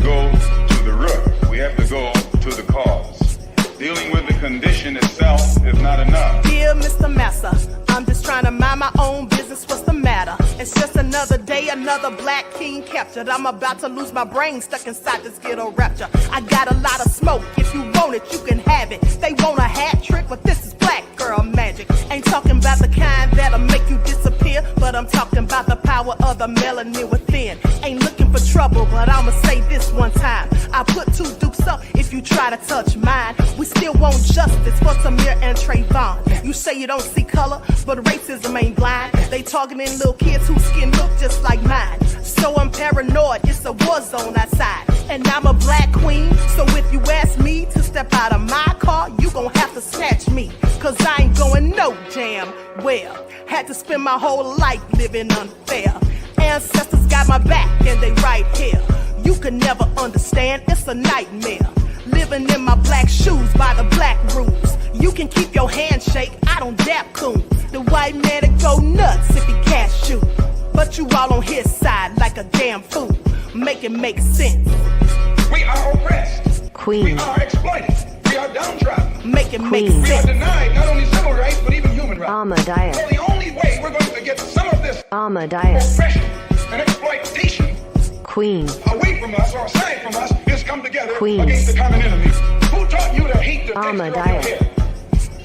go to the root. We have to go to the cause. Dealing with the condition itself is not enough. Dear Mr. Massa, I'm just trying to mind my own business. What's the matter? It's just another day, another black king captured. I'm about to lose my brain, stuck inside this ghetto rapture. I got a lot of smoke. If you want it, you can have it. They want a hat trick, but this is black girl magic. Ain't talking about the kind that'll make you disappear, but I'm talking about the power of the melanin within. Ain't looking for trouble, but I'ma say this one time. I put two dukes up if you try to touch mine. We still want justice for Samir and Trayvon. You say you don't see color, but racism ain't blind. They targeting little kids whose skin look just like mine. So I'm paranoid, it's a war zone outside. And I'm a black queen, so if you ask me to step out of my car, you gon' have to snatch me. Cause I ain't going no damn well. Had to spend my whole life living unfair. Ancestors got my back and they right here. You can never understand, it's a nightmare. Living in my black shoes by the black rules. You can keep your handshake, I don't dap coons. The white man that go nuts if he can't shoot. But you all on his side like a damn fool. Make it make sense. We are oppressed. Queen. We are exploited. We are downtrodden. Make it make We are sense. denied not only civil rights, but even human rights. Amadeus. So the only way we're going to get some of this Amadeus. oppression and exploitation Queen. away from us or aside from us is come together Queen. against the common enemy. Who taught you to hate the texture of your Amadeus. hair?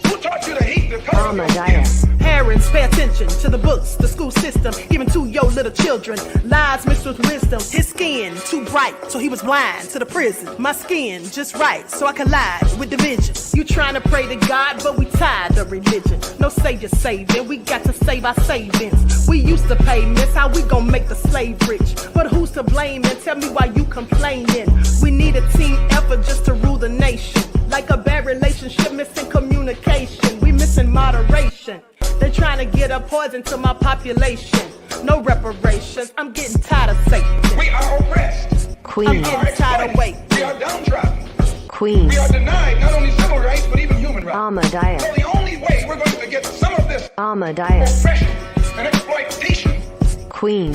Who taught you to hate the color of your skin? Amadeus. Parents, pay attention to the books, the school system, even to your little children. Lies mixed with wisdom. His skin too bright, so he was blind to the prison. My skin just right, so I collide with division. You trying to pray to God, but we tired of religion. No savior saving, we got to save our savings. We used to pay miss, how we gon' make the slave rich? But who's to blame, and tell me why you complaining? We need a team effort just to rule the nation. Like a bad relationship, missing communication. We missing moderation. They're trying to get a poison to my population. No reparations. I'm getting tired of Satan. We are oppressed. Queen. I'm getting tired of waiting. We are downtrodden. Queen. We are denied not only civil rights, but even human rights. Amadeus. So the only way we're going to get some of this Amadeus. oppression and exploitation. Queen.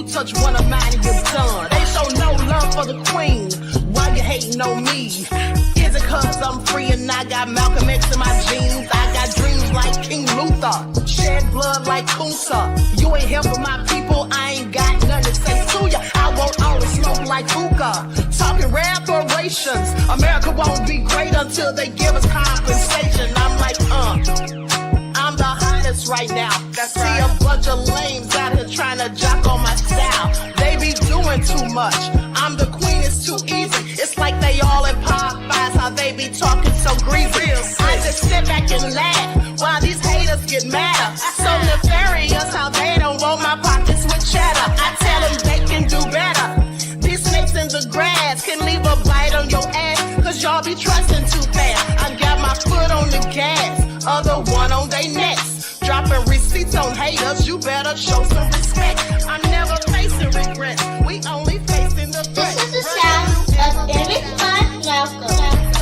Touch one of mine and you're done. They show no love for the queen. Why you hating on me? Is it cause I'm free and I got Malcolm X in my jeans? I got dreams like King Luther, shed blood like Kunsa. You ain't helping my people, I ain't got nothing to say to ya. I want all the smoke like hookah. Talking reparations. America won't be great until they give us compensation. I'm like, I'm the hottest right now. I see a bunch of lames out here trying to jock on my style. They be doing too much. I'm the queen, it's too easy. It's like they all in Popeyes, how they be talking so greasy. I just sit back and laugh while these haters get madder. So nefarious how they don't want my pockets with cheddar. I tell them they can do better. These snakes in the grass can leave a bite on your ass, cause y'all be trusting too fast. I got my foot on the gas, other one on they necks. Dropping receipts on haters, you better show some respect. I'm never facing regrets, we only facing the threat. This is the sound of Eric Malcolm.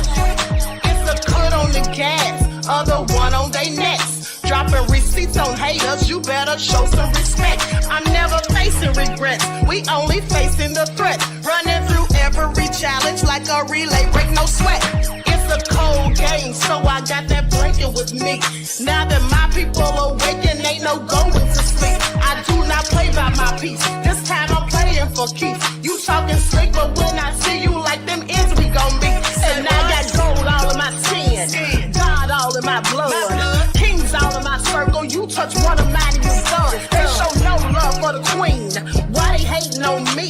It's a cut on the gas, other one on they necks. Dropping receipts on haters, you better show some respect. I'm never facing regrets, we only facing the threat. Running through every challenge like a relay, break no sweat. It's a cold game, so I got that blanket with me. Now that my people awaken, ain't no going to sleep. I do not play by my piece, this time I'm playing for keeps. You talking slick, but when I see you like them ends, we gon' meet. And I got gold all in my skin, God all in my blood, kings all in my circle. You touch one of mine and you're done. They show no love for the queen, why they hating on me?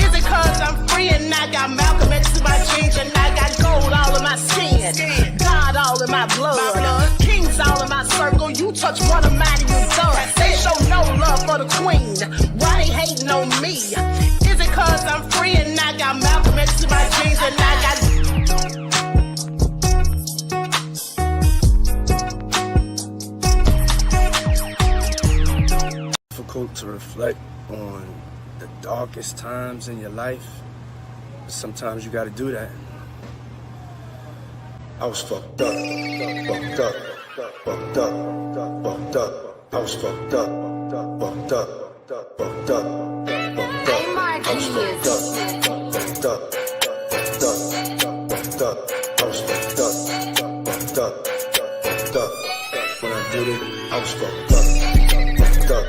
Is it cause I'm free and I got Malcolm X in my jeans, and I got gold all in my skin, God all in my blood, kings all in my circle. You touch one of mine and you're done. They show no love for the queen, why they hating on me? me? Is it cause I'm free and I got Malcolm X in my jeans and I got difficult to reflect on the darkest times in your life, but sometimes you gotta do that. I was fucked up, fucked up, fucked up, fucked up. I was fucked up, fucked up, fucked up, fucked up. I was fucked up, fucked up, fucked up, fucked up. I was fucked up, fucked up, fucked up. When I did it, I was fucked up, fucked up.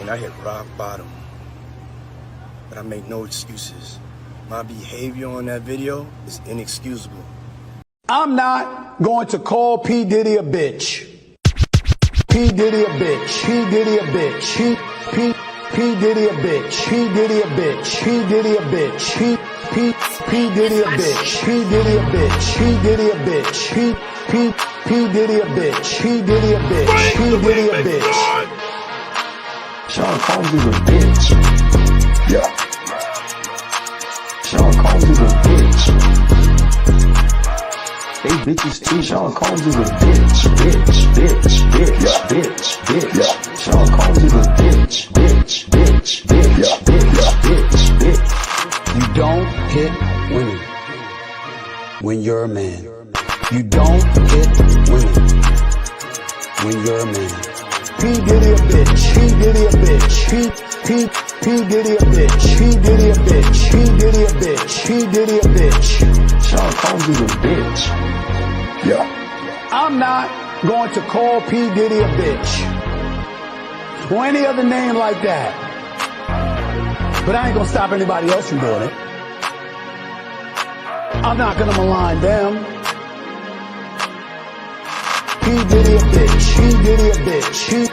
I hit rock bottom, but I make no excuses. My behavior on that video is inexcusable. I'm not going to call P. Diddy a bitch. P. Diddy a bitch. P. Diddy a bitch. P. Diddy a bitch. P. Diddy a bitch. P. Diddy a bitch. P. Diddy a bitch. P. Diddy a bitch. P. Diddy a bitch. P. Diddy a bitch. P. Diddy a bitch. P. Diddy a bitch. Sean Combs is a bitch. Yeah. Sean Combs is a bitch. They bitches too. Sean Combs is a bitch. Yeah. Sean Combs is a bitch. Yeah. You don't hit women when you're a man. You don't hit women when you're a man. P. Diddy a bitch. P. Diddy a bitch. P. Diddy a bitch. P. Diddy a bitch. P. Diddy a bitch. P. Diddy a bitch. Sean Combs is a bitch. Yeah. I'm not going to call P. Diddy a bitch or any other name like that. But I ain't gonna stop anybody else from doing it. I'm not gonna malign them. P. Diddy a bitch. P. Diddy a bitch. P.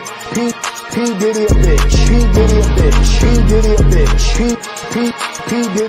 Diddy a bitch. P. Diddy a bitch. P. Diddy a bitch. P. Diddy.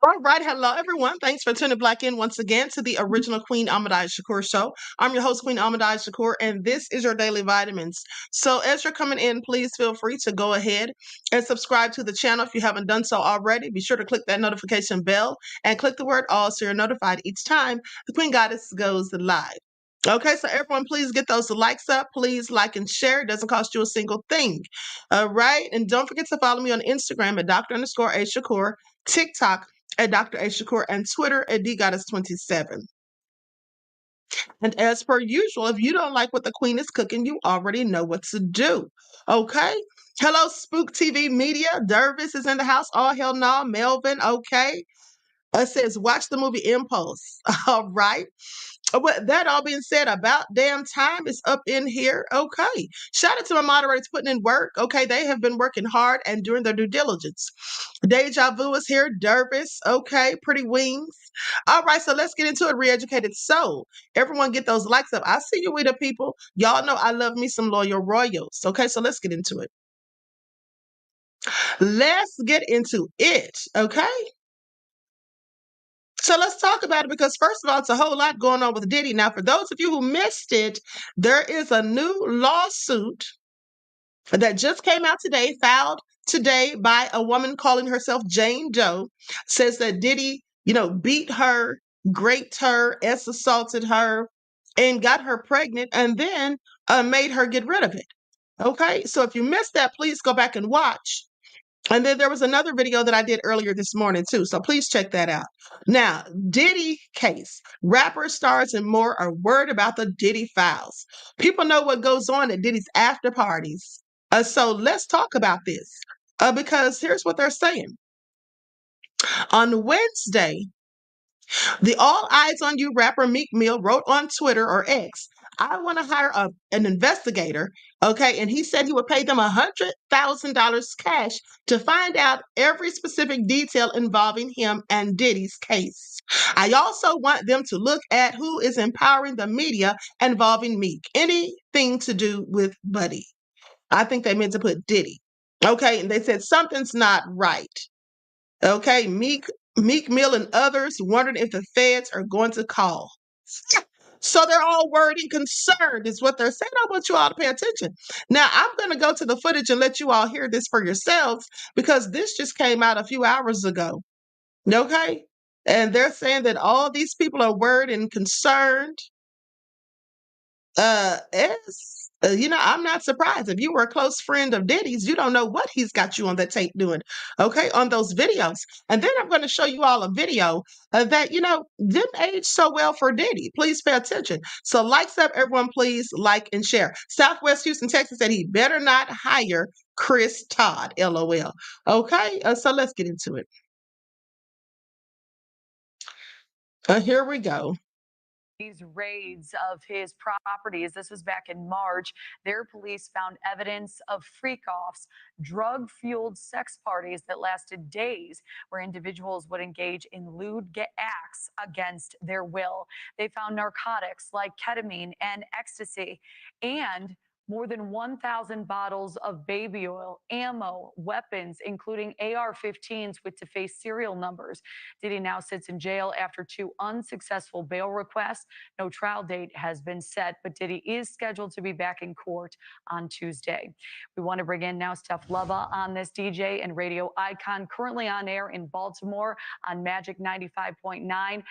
All right, hello everyone. Thanks for tuning back in once again to the original Queen Shakur show. I'm your host, Queen Shakur, and this is your daily vitamins. So as you're coming in, please feel free to go ahead and subscribe to the channel if you haven't done so already. Be sure to click that notification bell and click the word all so you're notified each time the Queen Goddess goes live. Okay, so everyone, please get those likes up. Please like and share. It doesn't cost you a single thing. All right, and don't forget to follow me on Instagram at Dr_A_Shakur, TikTok at Dr. A. Shakur, and Twitter at DGoddess27. And as per usual, if you don't like what the Queen is cooking, you already know what to do. Okay? Hello, Spook TV Media. Dervis is in the house. Oh, hell no. Melvin, okay. It says, watch the movie Impulse. All right. With that all being said, about damn time is up in here. Okay. Shout out to my moderators putting in work. Okay. They have been working hard and doing their due diligence. Deja Vu is here. Dervis. Okay. Pretty Wings. All right. So let's get into it. Reeducated Soul. Everyone get those likes up. I see you with the people. Y'all know I love me some loyal royals. Okay. So let's get into it. Let's get into it. Okay. So let's talk about it because, first of all, it's a whole lot going on with Diddy. Now, for those of you who missed it, there is a new lawsuit that just came out today, filed today by a woman calling herself Jane Doe, says that Diddy, beat her, raped her, assaulted her, and got her pregnant, and then made her get rid of it. Okay, so if you missed that, please go back and watch. And then there was another video that I did earlier this morning too, so please check that out. Now, Diddy case. Rapper stars and more are worried about the Diddy files. People know what goes on at Diddy's after parties. So let's talk about this. Because here's what they're saying. On Wednesday, the All Eyes on You rapper Meek Mill wrote on Twitter or X, I want to hire an investigator. Okay. And he said he would pay them $100,000 cash to find out every specific detail involving him and Diddy's case. I also want them to look at who is empowering the media involving Meek. Anything to do with Buddy. I think they meant to put Diddy. Okay. And they said something's not right. Okay, Meek Mill and others wondering if the feds are going to call. So they're all worried and concerned, is what they're saying. I want you all to pay attention. Now, I'm going to go to the footage and let you all hear this for yourselves because this just came out a few hours ago. Okay? And they're saying that all these people are worried and concerned. I'm not surprised. If you were a close friend of Diddy's, you don't know what he's got you on that tape doing, okay, on those videos. And then I'm going to show you all a video that, didn't age so well for Diddy. Please pay attention. So likes up, everyone, please like and share. Southwest Houston, Texas said he better not hire Chris Todd, LOL. Okay, so let's get into it. Here we go. These raids of his properties. This was back in March. Their police found evidence of freak-offs, drug-fueled sex parties that lasted days, where individuals would engage in lewd acts against their will. They found narcotics like ketamine and ecstasy, and more than 1,000 bottles of baby oil, ammo, weapons, including AR-15s with defaced serial numbers. Diddy now sits in jail after 2 unsuccessful bail requests. No trial date has been set, but Diddy is scheduled to be back in court on Tuesday. We want to bring in now Steph Lubba on this, DJ and radio icon, currently on air in Baltimore on Magic 95.9.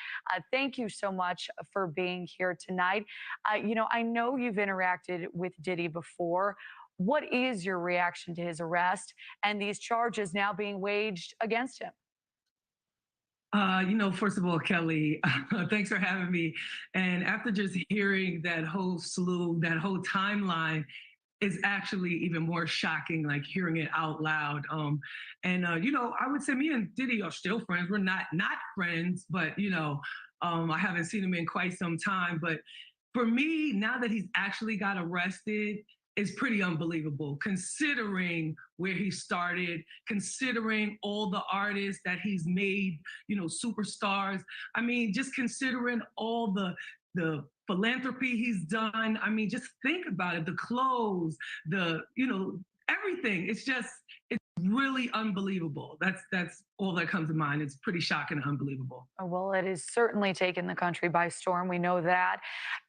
Thank you so much for being here tonight. I know you've interacted with Diddy before. What is your reaction to his arrest and these charges now being waged against him? First of all, Kelly, thanks for having me. And after just hearing that whole slew, that whole timeline, is actually even more shocking, like hearing it out loud. I would say me and Diddy are still friends. We're not friends, but I haven't seen him in quite some time. But for me, now that he's actually got arrested, is pretty unbelievable, considering where he started, considering all the artists that he's made, superstars. I mean, just considering all the philanthropy he's done. I mean, just think about it, the clothes, everything. It's really unbelievable. That's all that comes to mind. It's pretty shocking and unbelievable. Well, it has certainly taken the country by storm. We know that.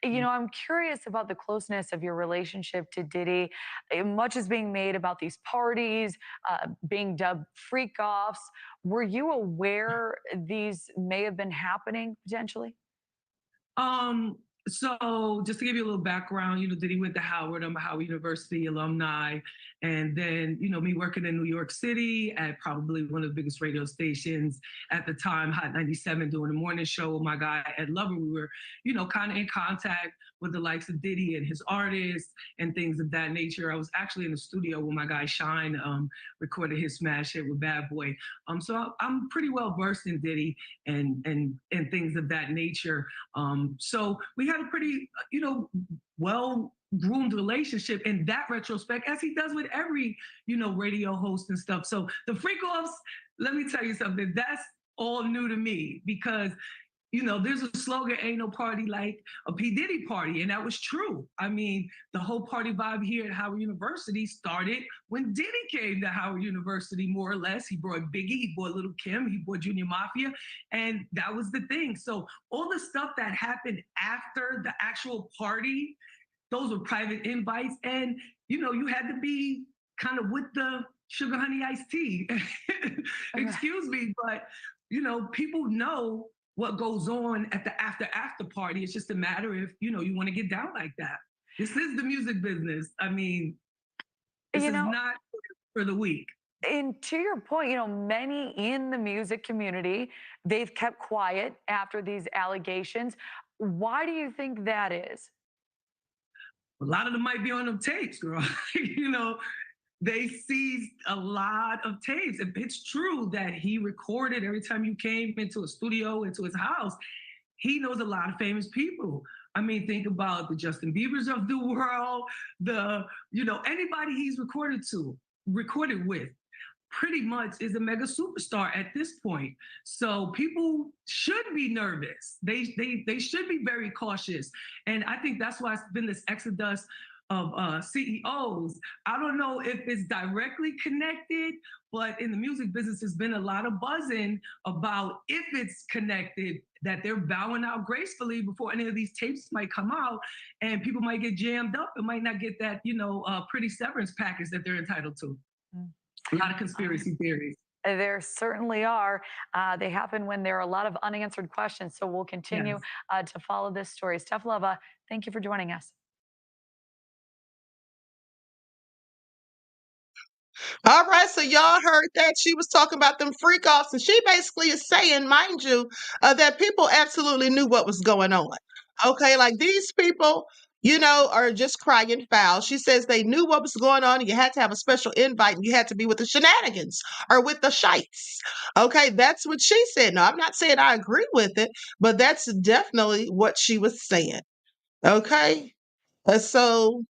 I'm curious about the closeness of your relationship to Diddy. Much is being made about these parties, being dubbed freak-offs. Were you aware these may have been happening potentially? So just to give you a little background, Diddy went to Howard. I'm a Howard University alumni. And then, me working in New York City at probably one of the biggest radio stations at the time, Hot 97, doing the morning show with my guy, Ed Lover. We were, kind of in contact with the likes of Diddy and his artists and things of that nature. I was actually in the studio with my guy Shine, recorded his smash hit with Bad Boy. So I'm pretty well versed in Diddy and things of that nature. So we had a pretty, well-groomed relationship in that retrospect, as he does with every, radio host and stuff. So the freak-offs, let me tell you something, that's all new to me because, there's a slogan, ain't no party like a P. Diddy party, and that was true. I mean, the whole party vibe here at Howard University started when Diddy came to Howard University, more or less. He brought Biggie, he brought Little Kim, he brought Junior Mafia, and that was the thing. So all the stuff that happened after the actual party, those were private invites, and, you had to be kind of with the sugar honey iced tea. Excuse me, but people know what goes on at the after party. It's just a matter if you want to get down like that. This is the music business. I mean, this is not for the weak. And to your point, many in the music community, they've kept quiet after these allegations. Why do you think that is? A lot of them might be on them tapes, girl. They seized a lot of tapes. If it's true that he recorded every time you came into a studio, into his house, he knows a lot of famous people. I mean, think about the Justin Biebers of the world, anybody he's recorded with, pretty much is a mega superstar at this point. So people should be nervous. They should be very cautious. And I think that's why it's been this exodus of CEOs. I don't know if it's directly connected, but in the music business, there's been a lot of buzzing about if it's connected, that they're bowing out gracefully before any of these tapes might come out, and people might get jammed up and might not get that, pretty severance package that they're entitled to. A lot of conspiracy theories. There certainly are. They happen when there are a lot of unanswered questions. So we'll continue to follow this story. Steph Lova, thank you for joining us. All right, so y'all heard that she was talking about them freak offs, and she basically is saying, mind you, that people absolutely knew what was going on. Okay, like these people, are just crying foul. She says they knew what was going on, and you had to have a special invite, and you had to be with the shenanigans or with the shites. Okay, that's what she said. Now, I'm not saying I agree with it, but that's definitely what she was saying. Okay, so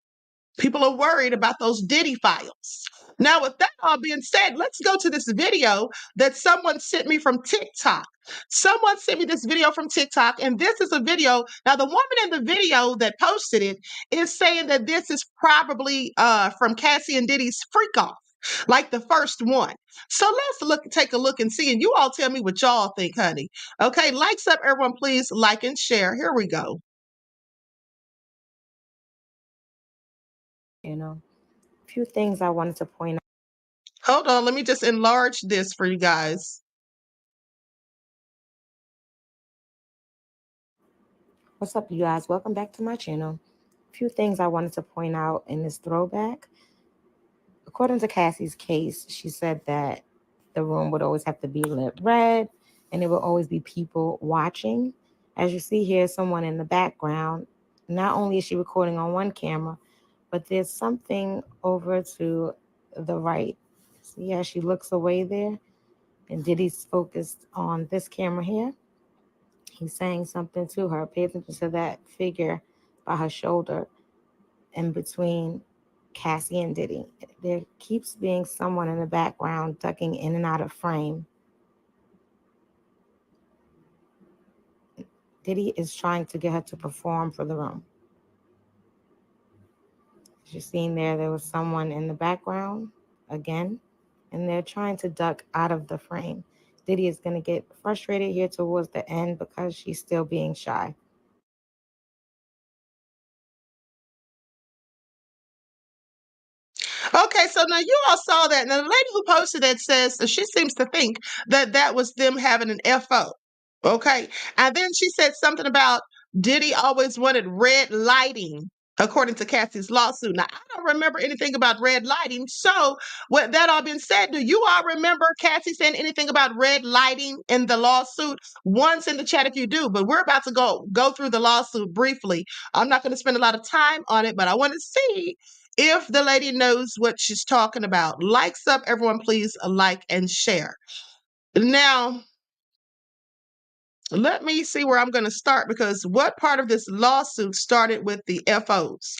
people are worried about those Diddy files. Now, with that all being said, let's go to this video that someone sent me from TikTok. Someone sent me this video from TikTok, and this is a video. Now, the woman in the video that posted it is saying that this is probably from Cassie and Diddy's Freak Off, like the first one. So let's take a look and see, and you all tell me what y'all think, honey. Okay, likes up, everyone, please like and share. Here we go. A few things I wanted to point out. Hold on, let me just enlarge this for you guys. What's up, you guys? Welcome back to my channel. A few things I wanted to point out in this throwback. According to Cassie's case, she said that the room would always have to be lit red and there will always be people watching. As you see here, someone in the background. Not only is she recording on one camera, but there's something over to the right. See how she looks away there? And Diddy's focused on this camera here. He's saying something to her. Pay attention to that figure by her shoulder in between Cassie and Diddy. There keeps being someone in the background ducking in and out of frame. Diddy is trying to get her to perform for the room. As you're seeing there was someone in the background again, and they're trying to duck out of the frame. Diddy is going to get frustrated here towards the end because she's still being shy. Okay, so now you all saw that. Now, the lady who posted that says that she seems to think that that was them having an FO. Okay, and then she said something about Diddy always wanted red lighting, according to Cassie's lawsuit. Now, I don't remember anything about red lighting. So, with that all being said, do you all remember Cassie saying anything about red lighting in the lawsuit? Once in the chat if you do, but we're about to go through the lawsuit briefly. I'm not going to spend a lot of time on it, but I want to see if the lady knows what she's talking about. Likes up, everyone, please like and share. Now, let me see where I'm going to start, because what part of this lawsuit started with the FOs?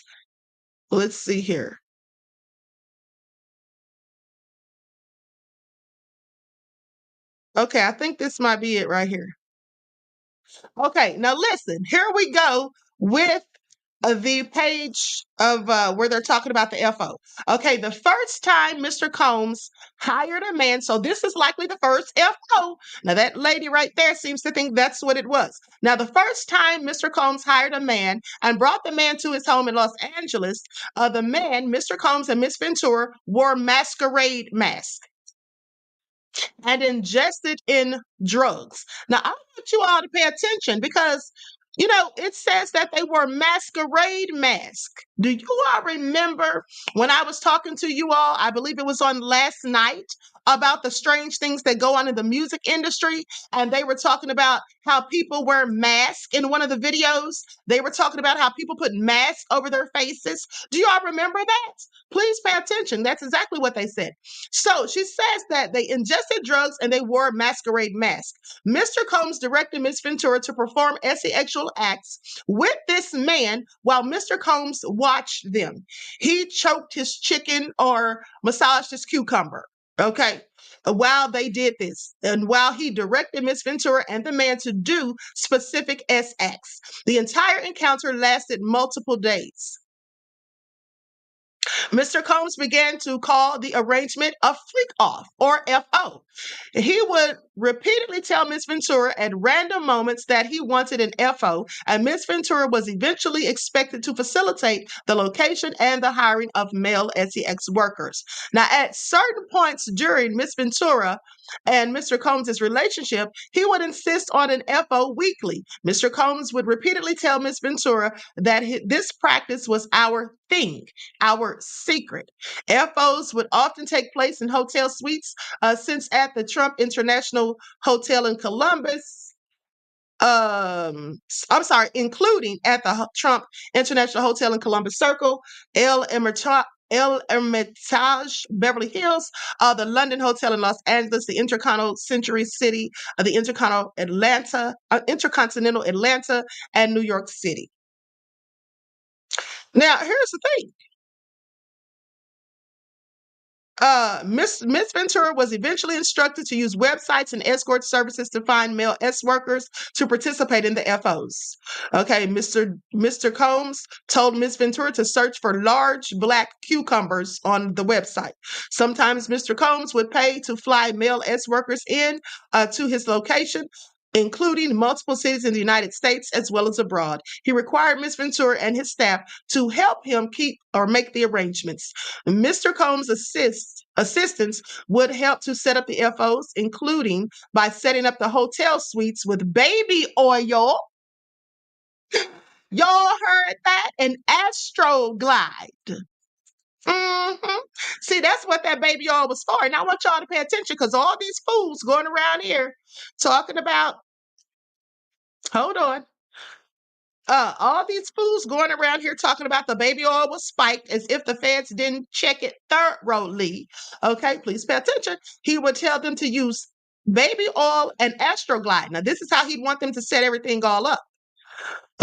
Let's see here. Okay, I think this might be it right here. Okay, now listen, here we go with the page of where they're talking about the FO. Okay, the first time Mr. Combs hired a man, so this is likely the first FO. Now, that lady right there seems to think that's what it was. Now, the first time Mr. Combs hired a man and brought the man to his home in Los Angeles, the man, Mr. Combs and Miss Ventura, wore masquerade masks and ingested in drugs. Now, I want you all to pay attention because, it says that they wore masquerade masks. Do you all remember when I was talking to you all, I believe it was on last night, about the strange things that go on in the music industry? And they were talking about how people wear masks in one of the videos. They were talking about how people put masks over their faces. Do you all remember that? Please pay attention. That's exactly what they said. So she says that they ingested drugs and they wore masquerade masks. Mr. Combs directed Miss Ventura to perform sexual acts with this man while Mr. Combs watched them. He choked his chicken or massaged his cucumber. Okay. While they did this, and while he directed Miss Ventura and the man to do specific acts, the entire encounter lasted multiple days. Mr. Combs began to call the arrangement a freak off, or FO. He would repeatedly tell Miss Ventura at random moments that he wanted an FO, and Miss Ventura was eventually expected to facilitate the location and the hiring of male sex workers. Now, at certain points during Miss Ventura and Mr. Combs' relationship, he would insist on an FO weekly. Mr. Combs would repeatedly tell Miss Ventura that this practice was our thing, our secret. FOs would often take place in hotel suites, since at the Trump International Hotel in Columbus, including at the Trump International Hotel in Columbus Circle, El Hermitage, Beverly Hills, the London Hotel in Los Angeles, the Intercontinental Century City, the Intercontinental Atlanta, and New York City. Now, here's the thing. Miss Ventura was eventually instructed to use websites and escort services to find male workers to participate in the FOs. Okay, Mr. Combs told Miss Ventura to search for large black cucumbers on the website. Sometimes Mr. Combs would pay to fly male workers in to his location, including multiple cities in the United States as well as abroad. He required Miss Ventura and his staff to help him keep or make the arrangements. Mr. Combs' assistants would help to set up the FOs, including by setting up the hotel suites with baby oil. Y'all heard that? An Astroglide. See, that's what that baby oil was for. And I want y'all to pay attention because all these fools going around here talking about, hold on. All these fools going around here talking about the baby oil was spiked as if the feds didn't check it thoroughly. Okay, please pay attention. He would tell them to use baby oil and Astroglide. Now, this is how he'd want them to set everything all up.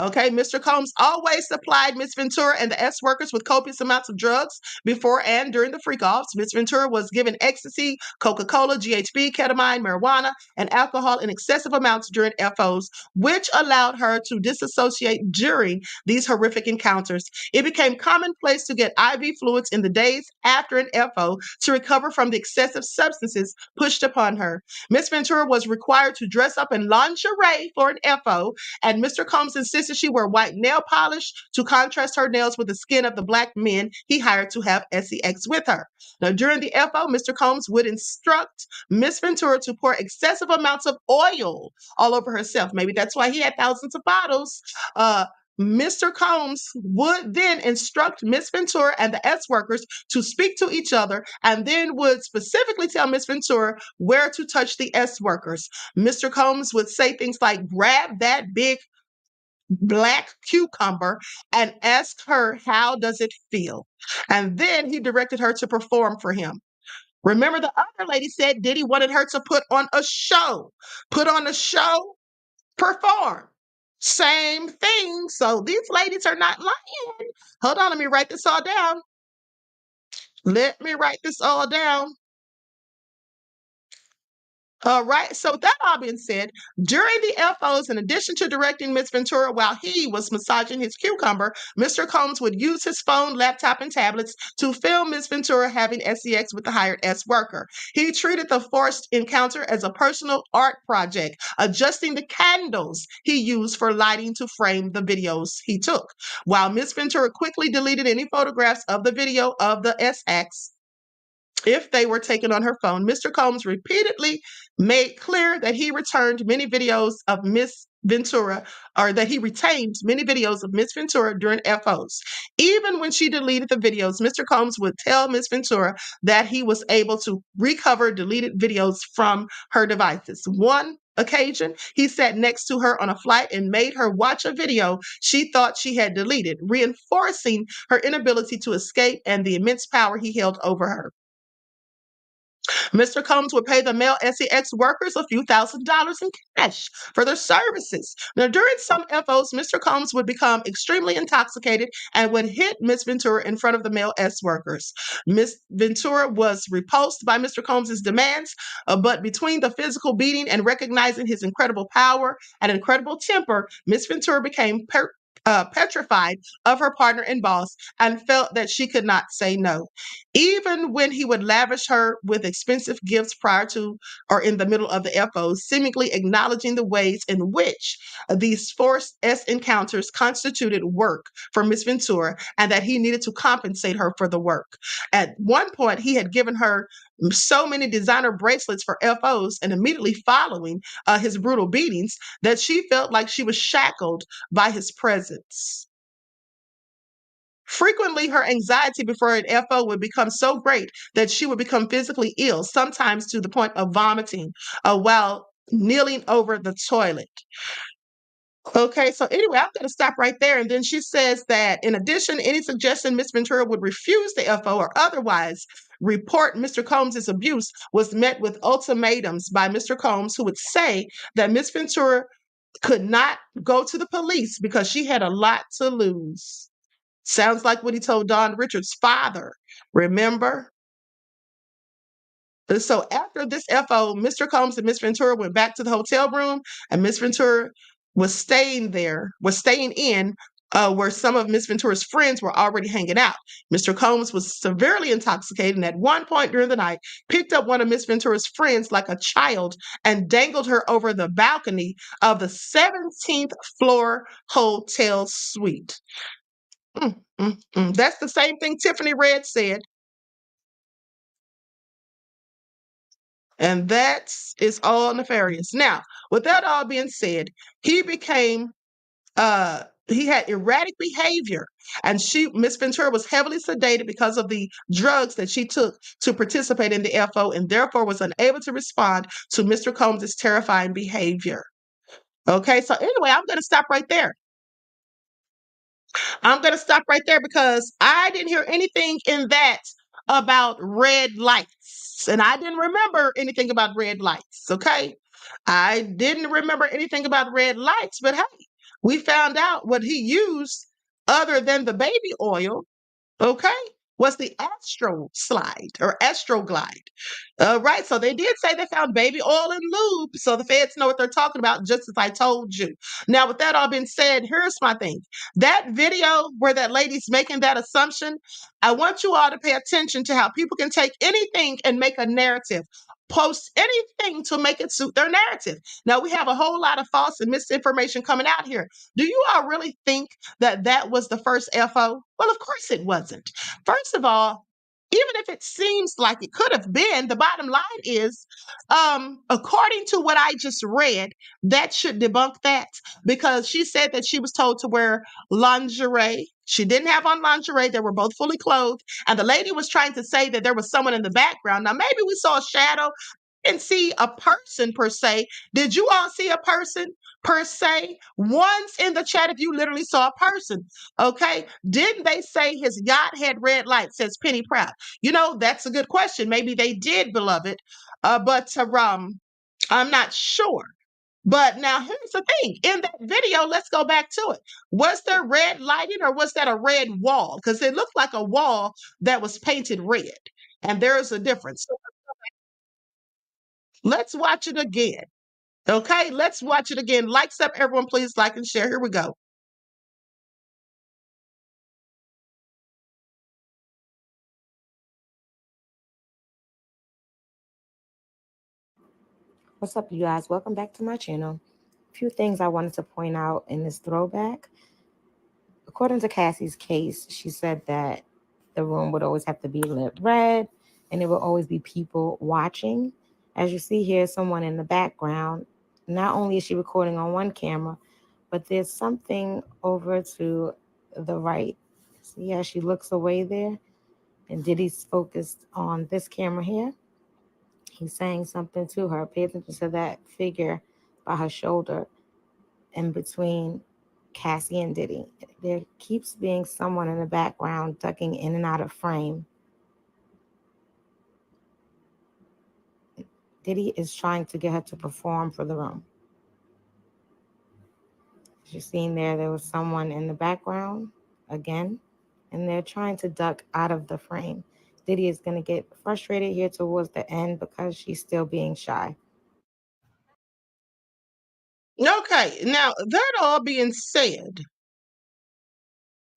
Okay, Mr. Combs always supplied Miss Ventura and the workers with copious amounts of drugs before and during the freak-offs. Miss Ventura was given ecstasy, Coca-Cola, GHB, ketamine, marijuana, and alcohol in excessive amounts during FOs, which allowed her to disassociate during these horrific encounters. It became commonplace to get IV fluids in the days after an FO to recover from the excessive substances pushed upon her. Miss Ventura was required to dress up in lingerie for an FO, and Mr. Combs insisted she wear white nail polish to contrast her nails with the skin of the black men he hired to have sex with her. Now, during the FO, Mr. Combs would instruct Miss Ventura to pour excessive amounts of oil all over herself. Maybe that's why he had thousands of bottles. Mr. Combs would then instruct Miss Ventura and the workers to speak to each other and then would specifically tell Miss Ventura where to touch the workers. Mr. Combs would say things like, grab that big black cucumber and ask her, how does it feel? And then he directed her to perform for him. Remember, the other lady said Diddy wanted her to put on a show, perform. Same thing. So these ladies are not lying. Hold on, let me write this all down. All right. So with that all being said, during the FOs, in addition to directing Miss Ventura while he was massaging his cucumber, Mr. Combs would use his phone, laptop, and tablets to film Miss Ventura having sex with the hired S worker. He treated the forced encounter as a personal art project, adjusting the candles he used for lighting to frame the videos he took. While Miss Ventura quickly deleted any photographs of the video of the SX, if they were taken on her phone, Mr. Combs repeatedly made clear that he returned many videos of Miss Ventura, or that he retained many videos of Miss Ventura during FOs. Even when she deleted the videos, Mr. Combs would tell Miss Ventura that he was able to recover deleted videos from her devices. One occasion, he sat next to her on a flight and made her watch a video she thought she had deleted, reinforcing her inability to escape and the immense power he held over her. Mr. Combs would pay the male SEX workers a few $1,000s in cash for their services. Now, during some FOs, Mr. Combs would become extremely intoxicated and would hit Miss Ventura in front of the male S workers. Miss Ventura was repulsed by Mr. Combs's demands, but between the physical beating and recognizing his incredible power and incredible temper, Miss Ventura became petrified of her partner and boss and felt that she could not say no. Even when he would lavish her with expensive gifts prior to or in the middle of the FOs, seemingly acknowledging the ways in which these forced S encounters constituted work for Miss Ventura and that he needed to compensate her for the work. At one point, he had given her so many designer bracelets for FOs and immediately following his brutal beatings that she felt like she was shackled by his presence. Frequently, her anxiety before an FO would become so great that she would become physically ill, sometimes to the point of vomiting while kneeling over the toilet. Okay, so anyway, I'm going to stop right there. And then she says that in addition, any suggestion Miss Ventura would refuse the FO or otherwise report Mr. Combs' abuse was met with ultimatums by Mr. Combs, who would say that Miss Ventura could not go to the police because she had a lot to lose. Sounds like what he told Don Richards' father, remember? And so after this FO, Mr. Combs and Miss Ventura went back to the hotel room, and Miss Ventura was staying in where some of Miss Ventura's friends were already hanging out. Mr. Combs was severely intoxicated and at one point during the night picked up one of Miss Ventura's friends like a child and dangled her over the balcony of the 17th floor hotel suite. That's the same thing Tiffany Red said. And that is all nefarious. Now, with that all being said, he became he had erratic behavior, and Miss Ventura was heavily sedated because of the drugs that she took to participate in the FO, and therefore was unable to respond to Mr. Combs' terrifying behavior. Okay, so anyway, I'm going to stop right there. I'm going to stop right there because I didn't hear anything in that about red lights. And I didn't remember anything about red lights. Okay. I didn't remember anything about red lights, but hey, we found out what he used other than the baby oil. Okay. Was the Astro Slide or Astro Glide. Right. So they did say they found baby oil and lube. So the feds know what they're talking about, just as I told you. Now, with that all being said, here's my thing. That video where that lady's making that assumption, I want you all to pay attention to how people can take anything and make a narrative. Post anything to make it suit their narrative. Now, we have a whole lot of false and misinformation coming out here. Do you all really think that that was the first FO? Well, of course it wasn't. First of all, even if it seems like it could have been, the bottom line is, according to what I just read, that should debunk that because she said that she was told to wear lingerie. She didn't have on lingerie. They were both fully clothed. And the lady was trying to say that there was someone in the background. Now, maybe we saw a shadow and see a person per se. Did you all see a person per se? Once in the chat, if you literally saw a person, okay? Didn't they say his yacht had red lights, says Penny Proud? You know, that's a good question. Maybe they did, beloved. But I'm not sure. But now here's the thing. In that video, let's go back to it. Was there red lighting or was that a red wall? Because it looked like a wall that was painted red. And there is a difference. Let's watch it again. Okay, let's watch it again. Likes up, everyone, please like and share. Here we go. What's up, you guys? Welcome back to my channel. A few things I wanted to point out in this throwback. According to Cassie's case, she said that the room would always have to be lit red and there will always be people watching. As you see here, someone in the background. Not only is she recording on one camera, but there's something over to the right. See how she looks away there? And Diddy's focused on this camera here. He's saying something to her. Pay attention to that figure by her shoulder in between Cassie and Diddy. There keeps being someone in the background ducking in and out of frame. Diddy is trying to get her to perform for the room. As you're seeing there was someone in the background again, and they're trying to duck out of the frame. Diddy is going to get frustrated here towards the end because she's still being shy. Okay, now that all being said,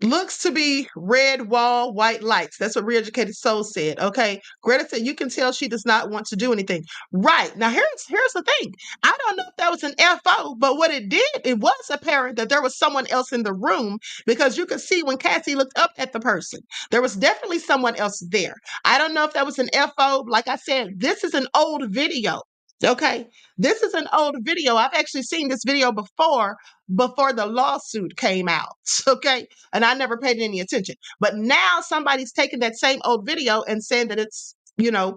looks to be red wall, white lights. That's what Reeducated Soul said. Okay. Greta said you can tell she does not want to do anything. Right. Now here's the thing. I don't know if that was an FO, but what it did, it was apparent that there was someone else in the room because you could see when Cassie looked up at the person. There was definitely someone else there. I don't know if that was an FO. Like I said, this is an old video. Okay. This is an old video. I've actually seen this video before the lawsuit came out. Okay. And I never paid any attention. But now somebody's taking that same old video and saying that it's,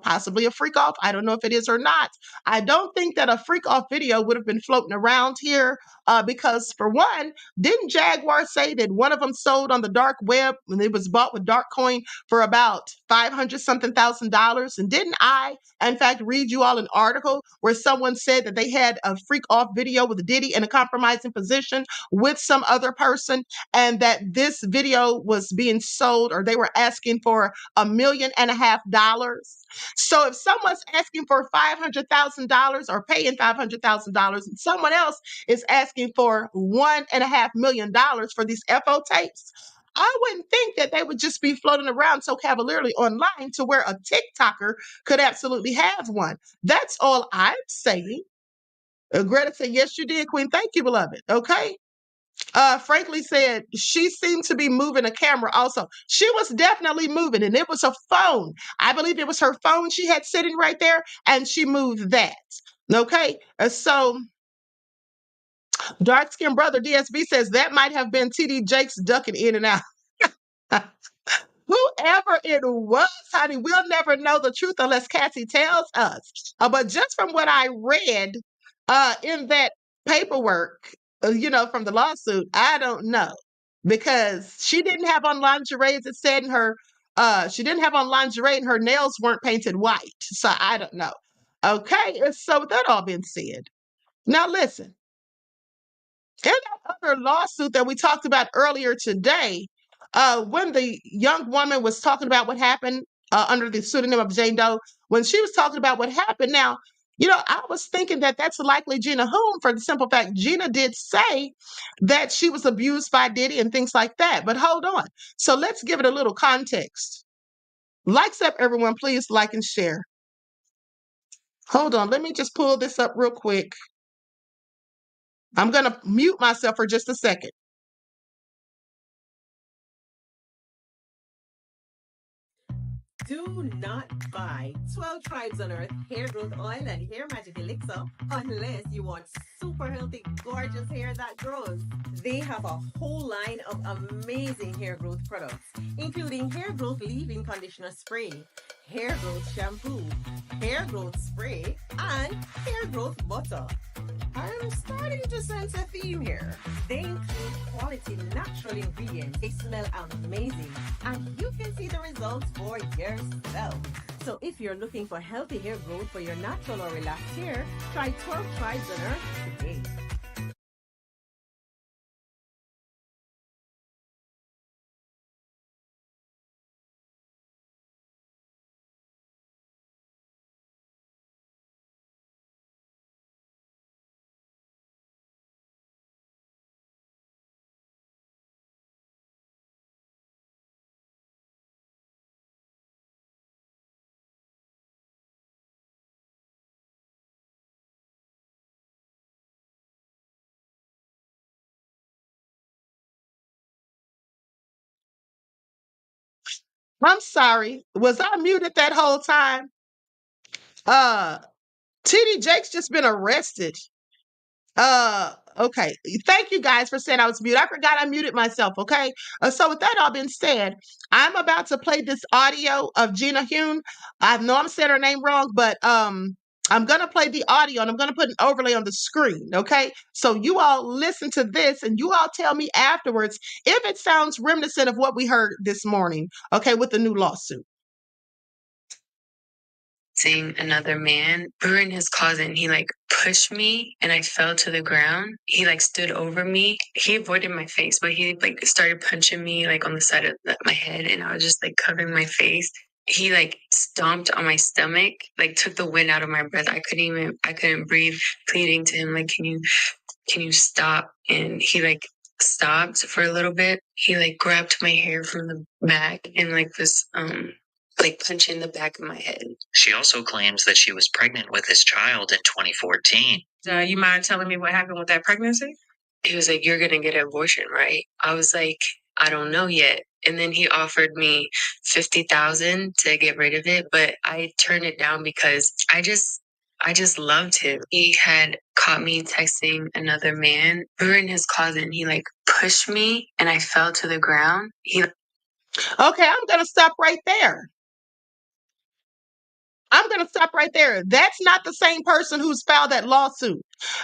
possibly a freak off. I don't know if it is or not. I don't think that a freak off video would have been floating around here because, for one, didn't Jaguar say that one of them sold on the dark web and it was bought with dark coin for about 500 something thousand dollars? And didn't I, in fact, read you all an article where someone said that they had a freak off video with Diddy in a compromising position with some other person, and that this video was being sold, or they were asking for $1.5 million. So if someone's asking for $500,000 or paying $500,000, and someone else is asking for $1.5 million for these FO tapes, I wouldn't think that they would just be floating around so cavalierly online to where a TikToker could absolutely have one. That's all I'm saying. Greta said, yes, you did, Queen. Thank you, beloved. Okay. Frankly said she seemed to be moving a camera also. She was definitely moving, and it was a phone. I believe it was her phone she had sitting right there, and she moved that. Okay. So dark skinned brother DSB says that might have been TD Jakes ducking in and out. Whoever it was, honey, we'll never know the truth unless Cassie tells us. But just from what I read in that paperwork, from the lawsuit, I don't know. Because she didn't have on lingerie, as it said in her, she didn't have on lingerie and her nails weren't painted white. So I don't know. Okay, so with that all being said, now listen, in that other lawsuit that we talked about earlier today, when the young woman was talking about what happened under the pseudonym of Jane Doe, when she was talking about what happened, now, I was thinking that that's likely Gina Hume, for the simple fact Gina did say that she was abused by Diddy and things like that. But hold on. So let's give it a little context. Likes up, everyone. Please like and share. Hold on. Let me just pull this up real quick. I'm going to mute myself for just a second. Do not buy 12 Tribes on Earth hair growth oil and hair magic elixir unless you want super healthy, gorgeous hair that grows. They have a whole line of amazing hair growth products, including hair growth leave-in conditioner spray, hair growth shampoo, hair growth spray, and hair growth butter. I'm starting to sense a theme here. They include quality natural ingredients. They smell amazing, and you can see the results for yourself. So if you're looking for healthy hair growth for your natural or relaxed hair, try 12 Tribes on Earth today. I'm sorry. Was I muted that whole time? TD Jake's just been arrested. Okay. Thank you guys for saying I was muted. I forgot I muted myself. Okay. So with that all being said, I'm about to play this audio of Gina Hune. I know I'm saying her name wrong, but I'm gonna play the audio and I'm gonna put an overlay on the screen. Okay. So you all listen to this and you all tell me afterwards if it sounds reminiscent of what we heard this morning. Okay, with the new lawsuit. Seeing another man. We were in his closet and he like pushed me and I fell to the ground. He like stood over me. He avoided my face, but he like started punching me like on the side of my head and I was just like covering my face. He like stomped on my stomach, like took the wind out of my breath. I couldn't breathe, pleading to him, like, can you stop? And he like stopped for a little bit. He like grabbed my hair from the back and like was like punching the back of my head. She also claims that she was pregnant with his child in 2014. You mind telling me what happened with that pregnancy? He was like, you're going to get an abortion, right? I was like, I don't know yet. And then he offered me $50,000 to get rid of it, but I turned it down because I just loved him. He had caught me texting another man. We were in his closet and he like pushed me and I fell to the ground. Okay, I'm going to stop right there. I'm going to stop right there. That's not the same person who's filed that lawsuit.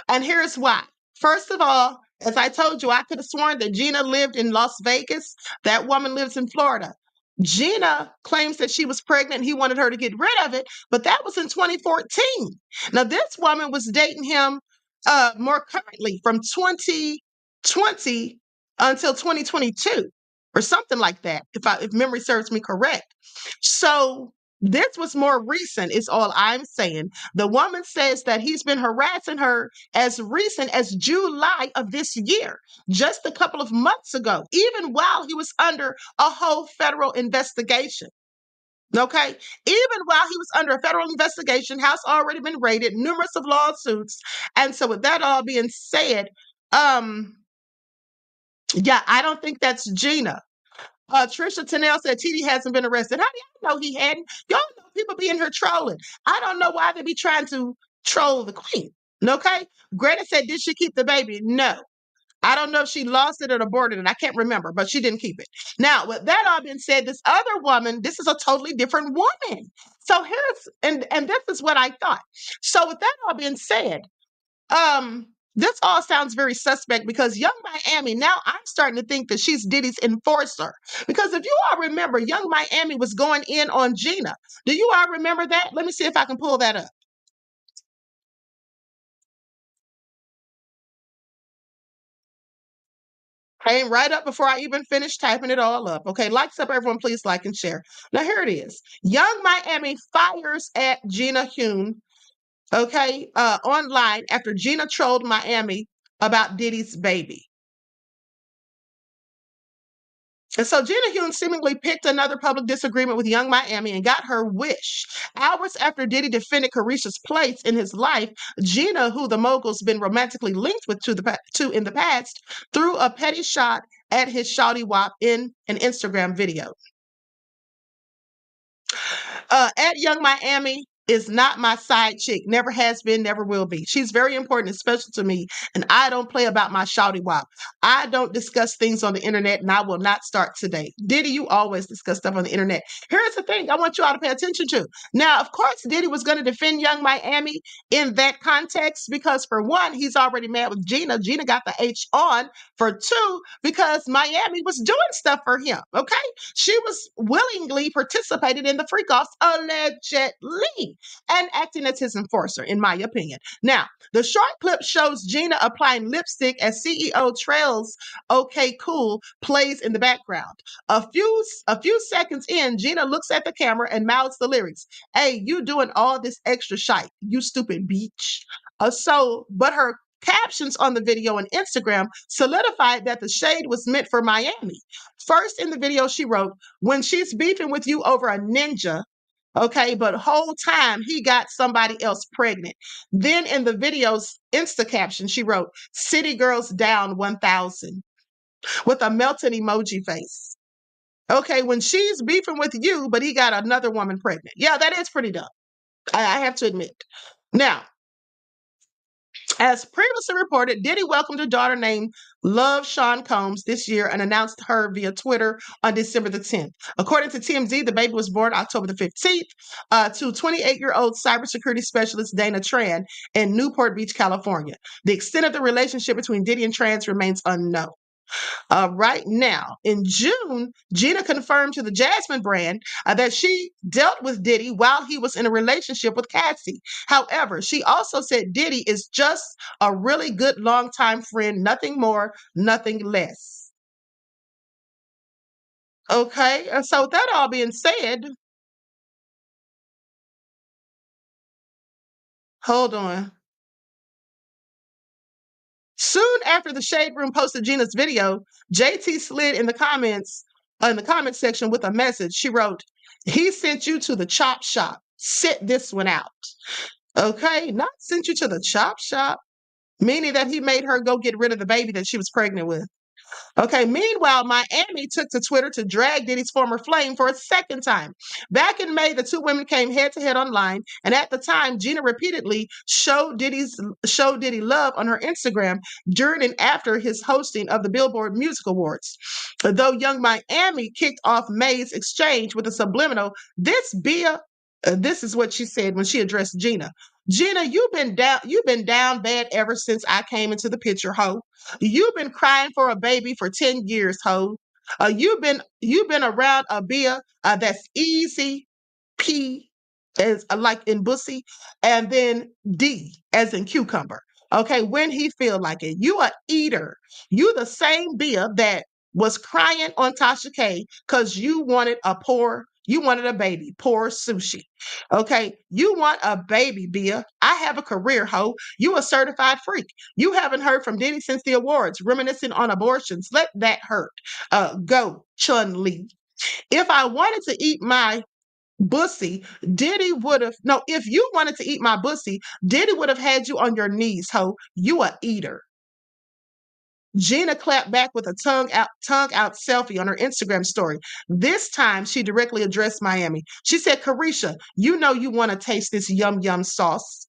And here's why. First of all, as I told you, I could have sworn that Gina lived in Las Vegas. That woman lives in Florida. Gina claims that she was pregnant. He wanted her to get rid of it, but that was in 2014. Now, this woman was dating him more currently from 2020 until 2022 or something like that, if memory serves me correct. So this was more recent, is all I'm saying. The woman says that he's been harassing her as recent as July of this year, just a couple of months ago, even while he was under a whole federal investigation. Okay, even while he was under a federal investigation, house already been raided, numerous of lawsuits. And so with that all being said, yeah, I don't think that's Gina. Trisha Tennell said TD hasn't been arrested. How do y'all know he hadn't? Y'all know people be in here trolling. I don't know why they be trying to troll the queen. Okay? Greta said, did she keep the baby? No. I don't know if she lost it or aborted it. I can't remember, but she didn't keep it. Now, with that all being said, this other woman, this is a totally different woman. So here's, and this is what I thought. So with that all being said, this all sounds very suspect because Young Miami, now I'm starting to think that she's Diddy's enforcer. Because if you all remember, Young Miami was going in on Gina. Do you all remember that? Let me see if I can pull that up. Came right up before I even finished typing it all up. Okay, likes up, everyone, please like and share. Now here it is. Young Miami fires at Gina Hune, okay, online after Gina trolled Miami about Diddy's baby. And so Gina Hune seemingly picked another public disagreement with Young Miami and got her wish. Hours after Diddy defended Carisha's place in his life, Gina, who the mogul's been romantically linked with to in the past, threw a petty shot at his shawty wop in an Instagram video. At Young Miami is not my side chick. Never has been, never will be. She's very important and special to me, and I don't play about my shawty wop. I don't discuss things on the internet, and I will not start today. Diddy, you always discuss stuff on the internet. Here's the thing I want you all to pay attention to. Now, of course, Diddy was going to defend Young Miami in that context because, for one, he's already mad with Gina. Gina got the H on. For two, because Miami was doing stuff for him, okay? She was willingly participated in the freak-offs, allegedly, and acting as his enforcer, in my opinion. Now, the short clip shows Gina applying lipstick as CEO Trail's "Okay Cool" plays in the background. A few seconds in, Gina looks at the camera and mouths the lyrics, "Hey, you doing all this extra shite, you stupid beach." But her captions on the video on Instagram solidified that the shade was meant for Miami. First in the video, she wrote, "When she's beefing with you over a ninja, okay, but whole time he got somebody else pregnant." Then in the video's Insta caption, she wrote, "City girls down 1,000 with a melting emoji face." Okay, when she's beefing with you, but he got another woman pregnant. Yeah, that is pretty dumb. I have to admit. Now, as previously reported, Diddy welcomed a daughter named Love Sean Combs this year and announced her via Twitter on December the 10th. According to TMZ, the baby was born October the 15th to 28-year-old cybersecurity specialist Dana Tran in Newport Beach, California. The extent of the relationship between Diddy and Trans remains unknown. Right now, in June, Gina confirmed to the Jasmine brand that she dealt with Diddy while he was in a relationship with Cassie. However, she also said Diddy is just a really good longtime friend, nothing more, nothing less. Okay, so with that all being said, hold on. Soon after the Shade Room posted Gina's video, JT slid in the comments section with a message. She wrote, "He sent you to the chop shop. Sit this one out." Okay, not sent you to the chop shop, meaning that he made her go get rid of the baby that she was pregnant with. Okay, meanwhile, Miami took to Twitter to drag Diddy's former flame for a second time. Back in May, the two women came head to head online, and at the time, Gina repeatedly showed Diddy love on her Instagram during and after his hosting of the Billboard Music Awards. Though Young Miami kicked off May's exchange with a subliminal, this is what she said when she addressed Gina. "Gina, you've been down bad ever since I came into the picture, ho. You've been crying for a baby for 10 years, ho. You've been around a beer that's easy, P as like in bussy, and then D as in cucumber. Okay, when he feel like it. You a eater. You the same beer that was crying on Tasha K because you wanted a baby, poor sushi. Okay, you want a baby, Bia. I have a career, ho. You a certified freak. You haven't heard from Diddy since the awards, reminiscing on abortions. Let that hurt. Go, Chun Li. If I wanted to eat my bussy, Diddy would have no, if you wanted to eat my bussy, Diddy would have had you on your knees, ho. You a eater." Gina clapped back with a tongue out selfie on her Instagram story. This time, she directly addressed Miami. She said, "Carisha, you know you want to taste this yum yum sauce."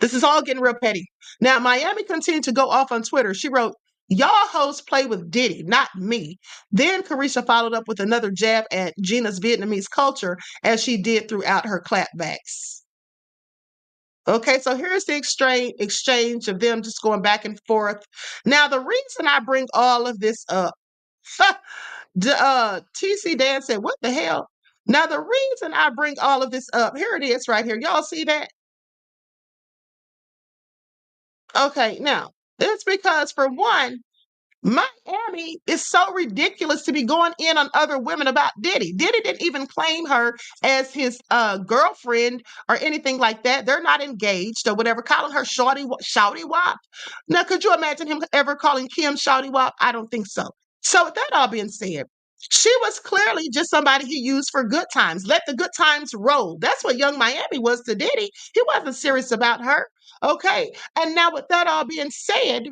This is all getting real petty. Now, Miami continued to go off on Twitter. She wrote, "Y'all hoes play with Diddy, not me." Then Carisha followed up with another jab at Gina's Vietnamese culture, as she did throughout her clapbacks. Okay, so here's the exchange of them just going back and forth. Now, the reason I bring all of this up, TC Dan said, "What the hell?" Now, the reason I bring all of this up, here it is right here. Y'all see that? Okay, now, it's because for one, Miami is so ridiculous to be going in on other women about Diddy. Diddy didn't even claim her as his girlfriend or anything like that. They're not engaged or whatever. Calling her Shouty Wop. Now, could you imagine him ever calling Kim Shouty Wop? I don't think so. So, with that all being said, she was clearly just somebody he used for good times. Let the good times roll. That's what Young Miami was to Diddy. He wasn't serious about her. Okay. And now, with that all being said,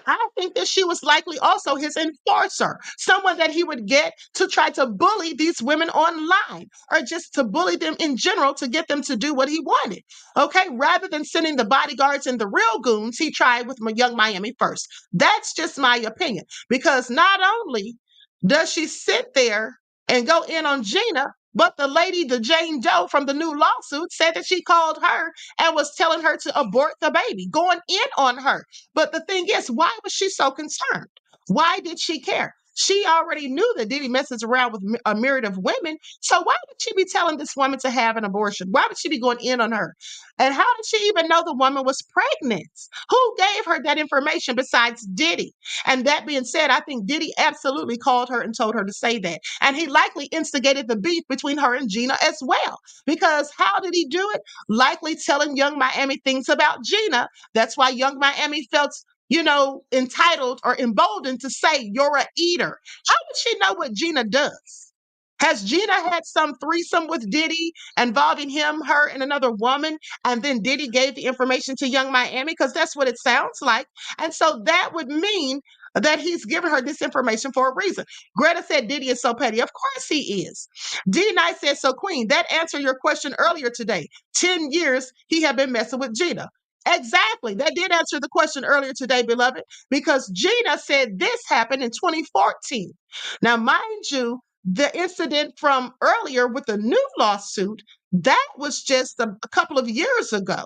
I think that she was likely also his enforcer, someone that he would get to try to bully these women online or just to bully them in general to get them to do what he wanted. Okay, rather than sending the bodyguards and the real goons, he tried with Young Miami first. That's just my opinion, because not only does she sit there and go in on Gina, but the lady, the Jane Doe from the new lawsuit, said that she called her and was telling her to abort the baby, going in on her. But the thing is, why was she so concerned? Why did she care? She already knew that Diddy messes around with a myriad of women. So why would she be telling this woman to have an abortion? Why would she be going in on her? And how did she even know the woman was pregnant? Who gave her that information besides Diddy? And that being said, I think Diddy absolutely called her and told her to say that. And he likely instigated the beef between her and Gina as well. Because how did he do it? Likely telling Young Miami things about Gina. That's why Young Miami felt, entitled or emboldened to say, "You're a eater." How would she know what Gina does? Has Gina had some threesome with Diddy involving him, her, and another woman? And then Diddy gave the information to Young Miami? Because that's what it sounds like. And so that would mean that he's giving her this information for a reason. Greta said Diddy is so petty. Of course he is. D Night said, so Queen, that answered your question earlier today. 10 years he had been messing with Gina. Exactly. That did answer the question earlier today, beloved, because Gina said this happened in 2014. Now, mind you, the incident from earlier with the new lawsuit, that was just a couple of years ago.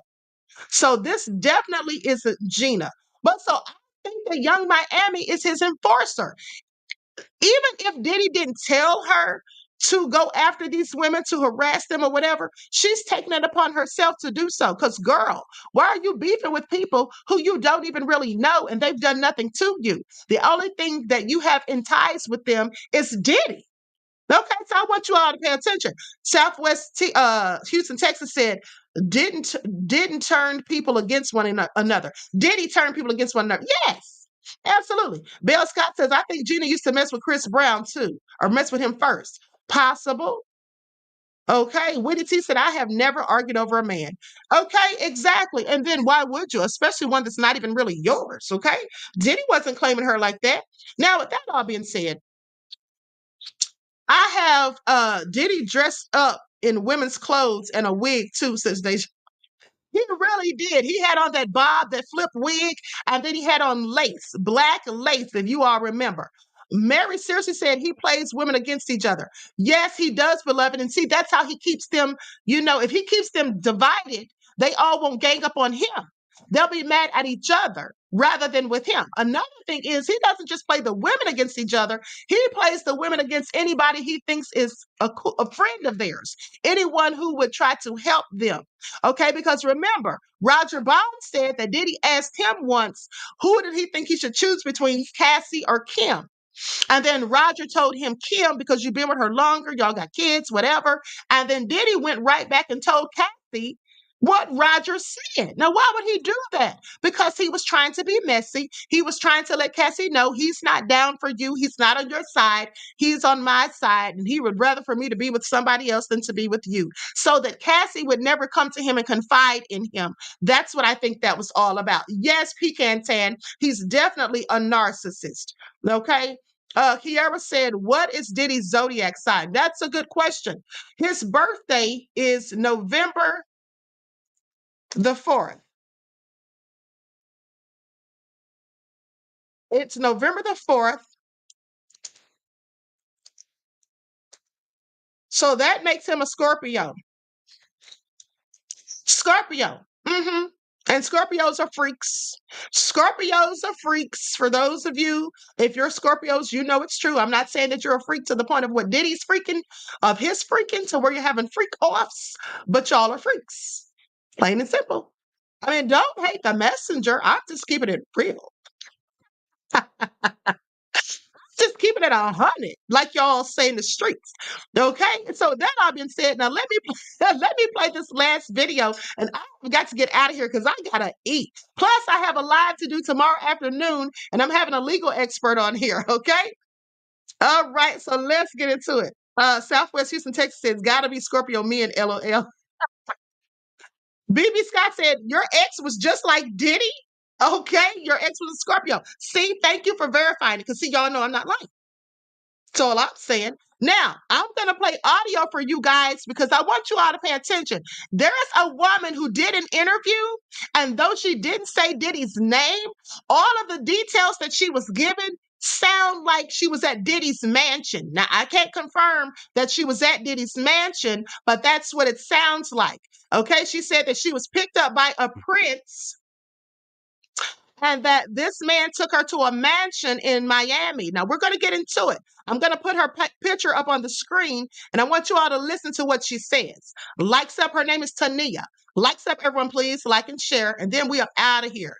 So this definitely isn't Gina. But so I think that Young Miami is his enforcer. Even if Diddy didn't tell her to go after these women, to harass them or whatever, she's taking it upon herself to do so. Because, girl, why are you beefing with people who you don't even really know and they've done nothing to you? The only thing that you have in ties with them is Diddy. Okay, so I want you all to pay attention. Houston, Texas said, didn't turn people against one another. Did he turn people against one another? Yes, absolutely. Bill Scott says, I think Gina used to mess with Chris Brown too, or mess with him first. Possible. Okay, Whitney T said, I have never argued over a man. Okay, exactly. And then why would you? Especially one that's not even really yours. Okay, Diddy wasn't claiming her like that. Now, with that all being said, I have Diddy dressed up in women's clothes and a wig too, since he really did. He had on that bob, that flip wig, and then he had on lace, black lace, if you all remember. Mary seriously said he plays women against each other. Yes, he does, beloved. And see, that's how he keeps them, if he keeps them divided, they all won't gang up on him. They'll be mad at each other rather than with him. Another thing is he doesn't just play the women against each other. He plays the women against anybody he thinks is a friend of theirs, anyone who would try to help them. Okay, because remember, Roger Bond said that Diddy asked him once, who did he think he should choose between, Cassie or Kim? And then Roger told him Kim because you've been with her longer, y'all got kids, whatever. And then Diddy went right back and told Cassie what Roger said. Now, why would he do that? Because he was trying to be messy. He was trying to let Cassie know he's not down for you. He's not on your side. He's on my side. And he would rather for me to be with somebody else than to be with you. So that Cassie would never come to him and confide in him. That's what I think that was all about. Yes, Pecan Tan, he's definitely a narcissist. Okay. Kiara said, what is Diddy's zodiac sign? That's a good question. His birthday is November the 4th. It's November the 4th. So that makes him a Scorpio. Scorpio. Mm-hmm. And Scorpios are freaks. Scorpios are freaks. For those of you, if you're Scorpios, you know it's true. I'm not saying that you're a freak to the point of what Diddy's freaking, of his freaking, to where you're having freak offs, but y'all are freaks. Plain and simple. I mean, don't hate the messenger. I'm just keeping it real. Just keeping it 100, like y'all say in the streets. Okay, so that all being said, now let me play this last video, and I've got to get out of here because I gotta eat. Plus, I have a live to do tomorrow afternoon, and I'm having a legal expert on here. Okay, all right, so let's get into it. Southwest Houston, Texas says, "Gotta be Scorpio, me and LOL." BB Scott said, "Your ex was just like Diddy." Okay, your ex was a Scorpio. See, thank you for verifying it, because see, y'all know I'm not lying. That's all I'm saying. Now, I'm going to play audio for you guys because I want you all to pay attention. There's a woman who did an interview, and though she didn't say Diddy's name, all of the details that she was given sound like she was at Diddy's mansion. Now, I can't confirm that she was at Diddy's mansion, but that's what it sounds like. Okay, she said that she was picked up by a prince and that this man took her to a mansion in Miami. Now, we're going to get into it. I'm going to put her picture up on the screen, and I want you all to listen to what she says. Likes up. Her name is Tania. Likes up, everyone, please. Like and share, and then we are out of here.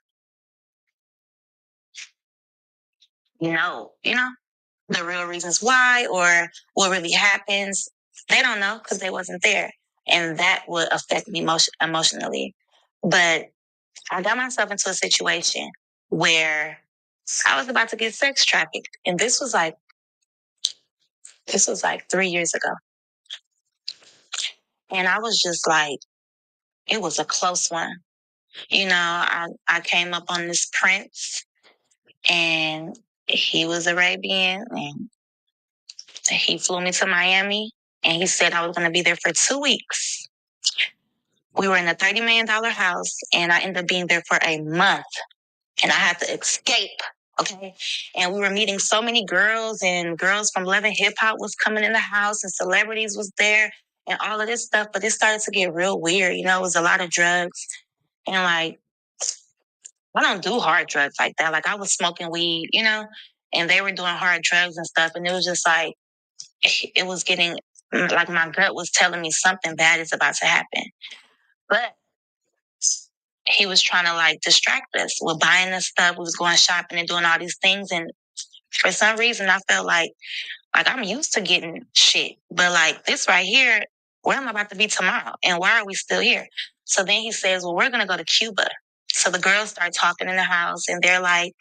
No, the real reasons why or what really happens, they don't know because they wasn't there. And that would affect me emotionally. But I got myself into a situation where I was about to get sex trafficked. And this was like 3 years ago. And I was just like, it was a close one. I came up on this prince, and He was Arabian, and he flew me to Miami, and he said I was going to be there for 2 weeks. We were in a $30 million house, and I ended up being there for a month, and I had to escape. Okay. And we were meeting so many girls, and girls from Love and Hip Hop was coming in the house, and celebrities was there and all of this stuff. But it started to get real weird. You know, it was a lot of drugs. And like, I don't do hard drugs like that. Like, I was smoking weed, you know, and they were doing hard drugs and stuff. And it was just like, it was getting like my gut was telling me something bad is about to happen. But he was trying to like distract us with buying us stuff. We was going shopping and doing all these things. And for some reason, I felt like I'm used to getting shit. But like this right here, where am I about to be tomorrow? And why are we still here? So then he says, well, we're going to go to Cuba. So the girls start talking in the house, and they're like,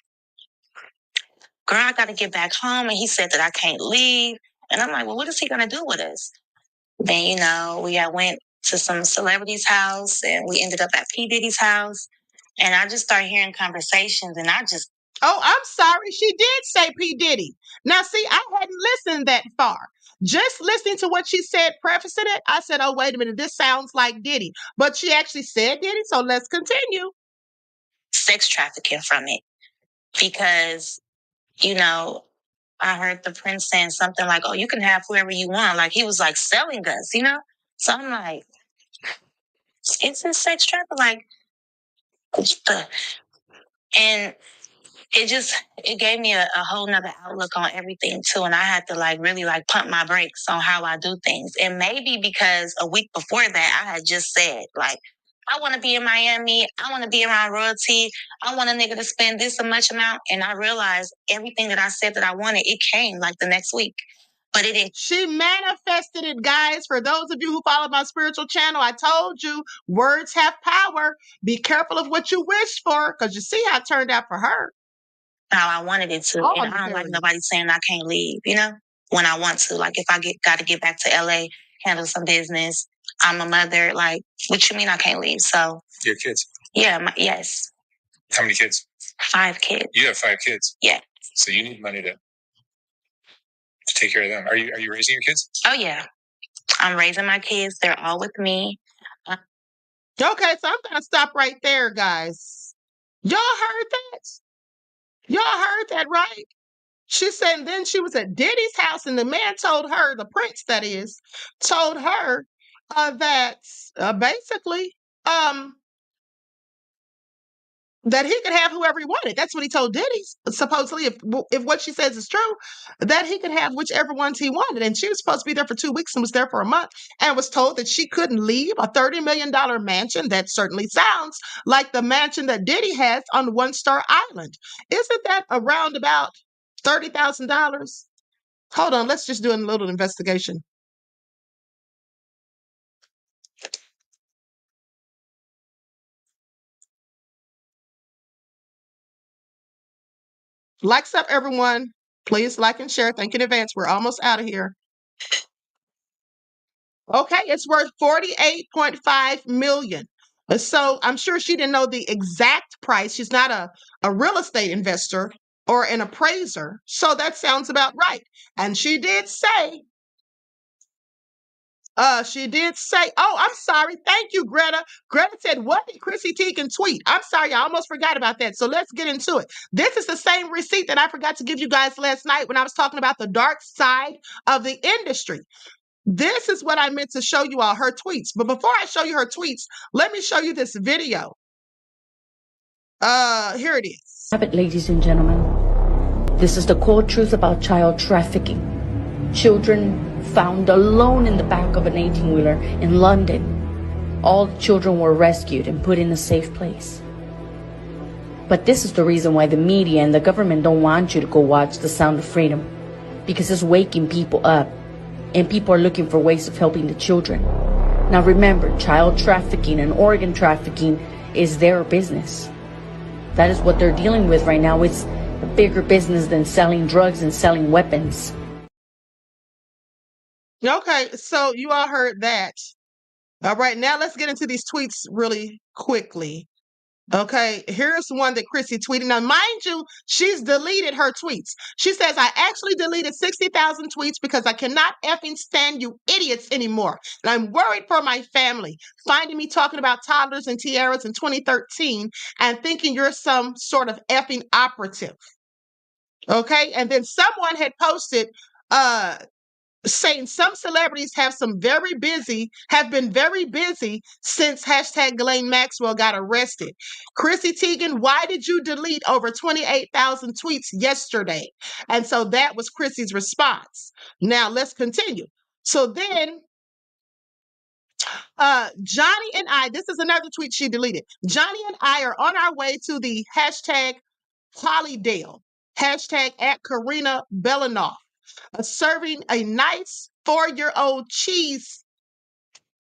girl, I got to get back home. And he said that I can't leave. And I'm like, well, what is he going to do with us? Then, you know, we went to some celebrity's house, and we ended up at P. Diddy's house. And I just started hearing conversations, and I just... Oh, I'm sorry. She did say P. Diddy. Now, see, I hadn't listened that far. Just listening to what she said, prefacing it, I said, oh, wait a minute, this sounds like Diddy. But she actually said Diddy, so let's continue. Sex trafficking from it. Because, you know, I heard the prince saying something like, oh, you can have whoever you want. Like, he was like selling us, you know? So I'm like, is this sex trafficking? Like, and it gave me a whole nother outlook on everything too. And I had to like really like pump my brakes on how I do things. And maybe because a week before that, I had just said like, I want to be in Miami. I want to be around royalty. I want a nigga to spend this much amount. And I realized everything that I said that I wanted, it came like the next week. But it didn't. She manifested it, guys. For those of you who follow my spiritual channel, I told you words have power. Be careful of what you wish for, because you see how it turned out for her. How I wanted it to. And I don't like nobody saying I can't leave, you know, when I want to. Like if I got to get back to LA, handle some business. I'm a mother. Like, what you mean I can't leave? So Your kids? Yeah, yes. How many kids? 5 kids. You have 5 kids? Yeah. So you need money to take care of them. Are you raising your kids? Oh yeah. I'm raising my kids. They're all with me. Okay, so I'm gonna stop right there, guys. Y'all heard that? Y'all heard that, right? She said then she was at Diddy's house, and the man told her, the prince that is, told her that basically that he could have whoever he wanted. That's what he told Diddy. Supposedly, if what she says is true, that he could have whichever ones he wanted. And she was supposed to be there for 2 weeks and was there for a month, and was told that she couldn't leave a $30 million mansion. That certainly sounds like the mansion that Diddy has on One Star Island. Isn't that around about $30,000? Hold on, let's just do a little investigation. Likes up, everyone. Please like and share. Thank you in advance. We're almost out of here. Okay, it's worth $48.5 million. So I'm sure she didn't know the exact price. She's not a real estate investor or an appraiser. So that sounds about right. And she did say, oh, I'm sorry. Thank you, Greta. Greta said, what did Chrissy Teigen tweet? I'm sorry, I almost forgot about that. So let's get into it. This is the same receipt that I forgot to give you guys last night when I was talking about the dark side of the industry. This is what I meant to show you all, her tweets. But before I show you her tweets, let me show you this video. Here it is. Ladies and gentlemen, this is the cold truth about child trafficking. Children found alone in the back of an 18-wheeler in London. All the children were rescued and put in a safe place. But this is the reason why the media and the government don't want you to go watch The Sound of Freedom, because it's waking people up, and people are looking for ways of helping the children. Now remember, child trafficking and organ trafficking is their business. That is what they're dealing with right now. It's a bigger business than selling drugs and selling weapons. Okay, so you all heard that. All right, now let's get into these tweets really quickly. Okay, here's one that Chrissy tweeted. Now, mind you, she's deleted her tweets. She says, I actually deleted 60,000 tweets because I cannot effing stand you idiots anymore. And I'm worried for my family, finding me talking about toddlers and tiaras in 2013 and thinking you're some sort of effing operative. Okay, and then someone had posted, saying some celebrities have been very busy since hashtag Ghislaine Maxwell got arrested. Chrissy Teigen, why did you delete over 28,000 tweets yesterday? And so that was Chrissy's response. Now let's continue. So then Johnny and I, this is another tweet she deleted. Johnny and I are on our way to the hashtag Hollydale, hashtag at Karina Belanoff, serving a nice 4-year-old cheese.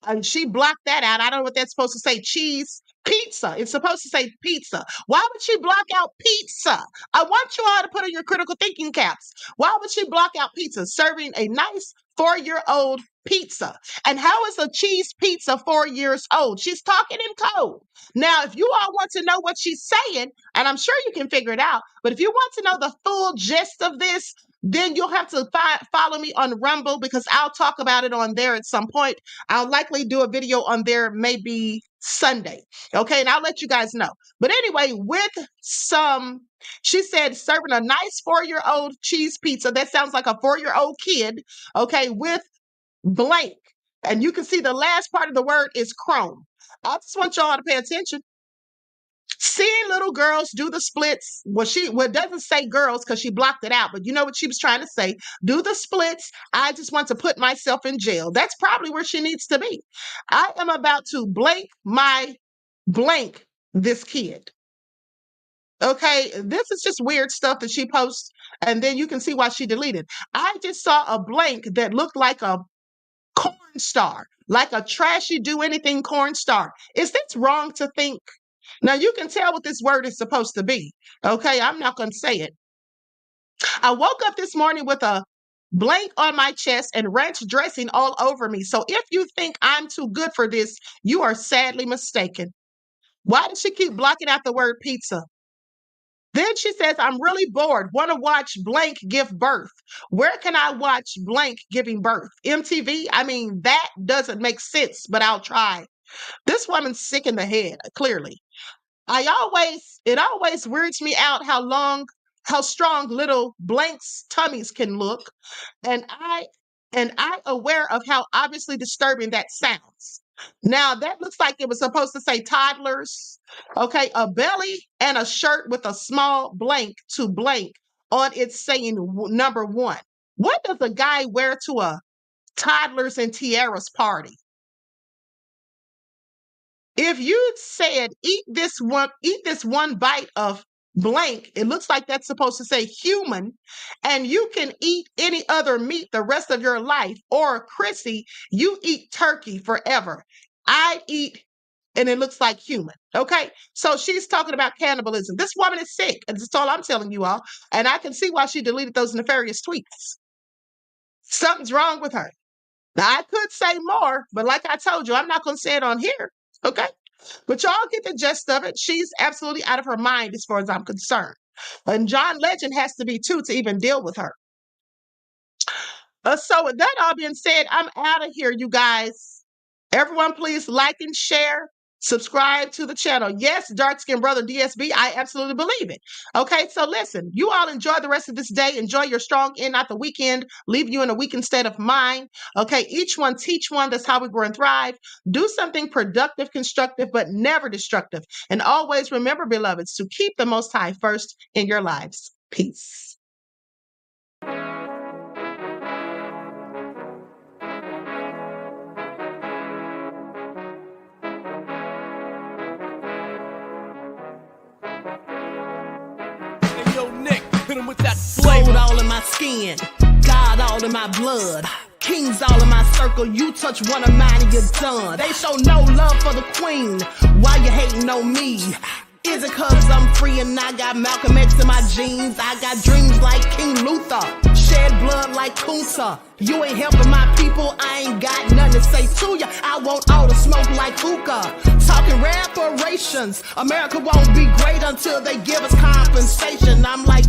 And she blocked that out. I don't know what that's supposed to say. Cheese pizza. It's supposed to say pizza. Why would she block out pizza? I want you all to put on your critical thinking caps. Why would she block out pizza? Serving a nice 4-year-old pizza. And how is a cheese pizza 4 years old? She's talking in code. Now, if you all want to know what she's saying, and I'm sure you can figure it out, but if you want to know the full gist of this, then you'll have to follow me on Rumble, because I'll talk about it on there at some point. I'll likely do a video on there maybe Sunday. Okay, and I'll let you guys know. But anyway, she said, serving a nice 4-year-old cheese pizza. That sounds like a 4-year-old kid. Okay, with blank. And you can see the last part of the word is chrome. I just want y'all to pay attention. Seeing little girls do the splits. Well, it doesn't say girls because she blocked it out, but you know what she was trying to say. Do the splits. I just want to put myself in jail. That's probably where she needs to be. I am about to blank this kid. Okay, this is just weird stuff that she posts, and then you can see why she deleted. I just saw a blank that looked like a corn star, like a trashy do anything corn star. Is this wrong to think? Now, you can tell what this word is supposed to be. Okay, I'm not going to say it. I woke up this morning with a blank on my chest and ranch dressing all over me. So if you think I'm too good for this, you are sadly mistaken. Why does she keep blocking out the word pizza? Then she says, I'm really bored. Want to watch blank give birth. Where can I watch blank giving birth? MTV? I mean, that doesn't make sense, but I'll try. This woman's sick in the head, clearly. It always weirds me out how strong little blanks' tummies can look. And I'm aware of how obviously disturbing that sounds. Now, that looks like it was supposed to say toddlers. Okay, a belly and a shirt with a small blank to blank on it saying number 1. What does a guy wear to a toddlers and tiaras party? If you said eat this one bite of blank, it looks like that's supposed to say human, and you can eat any other meat the rest of your life. Or Chrissy, you eat turkey forever. I eat, and it looks like human. Okay, so she's talking about cannibalism. This woman is sick, and that's all I'm telling you all. And I can see why she deleted those nefarious tweets. Something's wrong with her. Now, I could say more, but like I told you, I'm not going to say it on here. Okay? But y'all get the gist of it. She's absolutely out of her mind as far as I'm concerned. And John Legend has to be too to even deal with her. So with that all being said, I'm out of here, you guys. Everyone, please like and share. Subscribe to the channel. Yes, dark skinned brother DSB, I absolutely believe it. Okay, so listen, you all enjoy the rest of this day. Enjoy your strong end, not the weekend. Leave you in a weakened state of mind. Okay, each one teach one. That's how we grow and thrive. Do something productive, constructive, but never destructive. And always remember, beloveds, to keep the Most High first in your lives. Peace. Hit him with that flavor. All in my skin, God all in my blood. Kings all in my circle, you touch one of mine and you're done. They show no love for the queen, why you hating on me? Is it cause I'm free and I got Malcolm X in my jeans? I got dreams like King Luther, shed blood like Kunsa. You ain't helping my people, I ain't got nothing to say to ya. I want all the smoke like hookah. Talking reparations, America won't be great until they give us compensation. I'm like,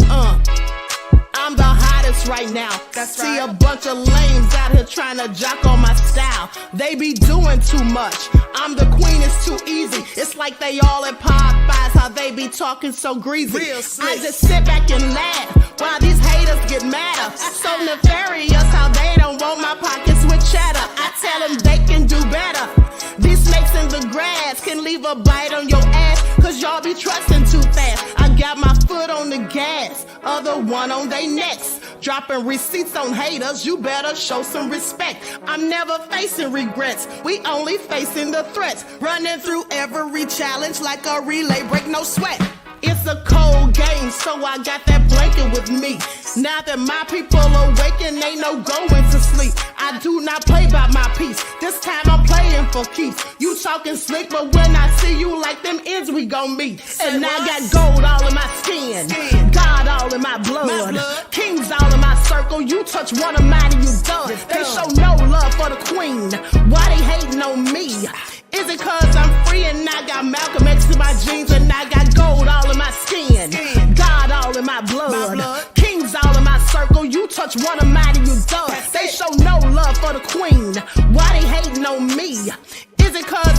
I'm the hottest right now. See a bunch of lames out here trying to jock on my style. They be doing too much. I'm the queen, it's too easy. It's like they all at Popeyes, how they be talking so greasy. I just sit back and laugh while these haters get madder. So nefarious how they don't want my pockets with cheddar. I tell them they can do better. These snakes in the grass can leave a bite on your ass, cause y'all be trusting too fast. I got my foot on the gas, other one on they necks. Dropping receipts on haters, you better show some respect. I'm never facing regrets, we only facing the threats. Running through every challenge like a relay, break no sweat. It's a cold game, so I got that blanket with me. Now that my people awaken, ain't no going to sleep. I do not play by my piece, this time I'm playing for keeps. You talking slick, but when I see you like them ends, we gon' meet. And I got gold all in my skin, God all in my blood, kings all in my circle. You touch one of mine and you done. They show no love for the queen, why they hating on me? Is it cause I'm free and I got Malcolm X in my jeans and I got gold all in my skin, God all in my blood, kings all in my circle. You touch one of mine and you done. They show no love for the queen, why they hating on me? Is it cause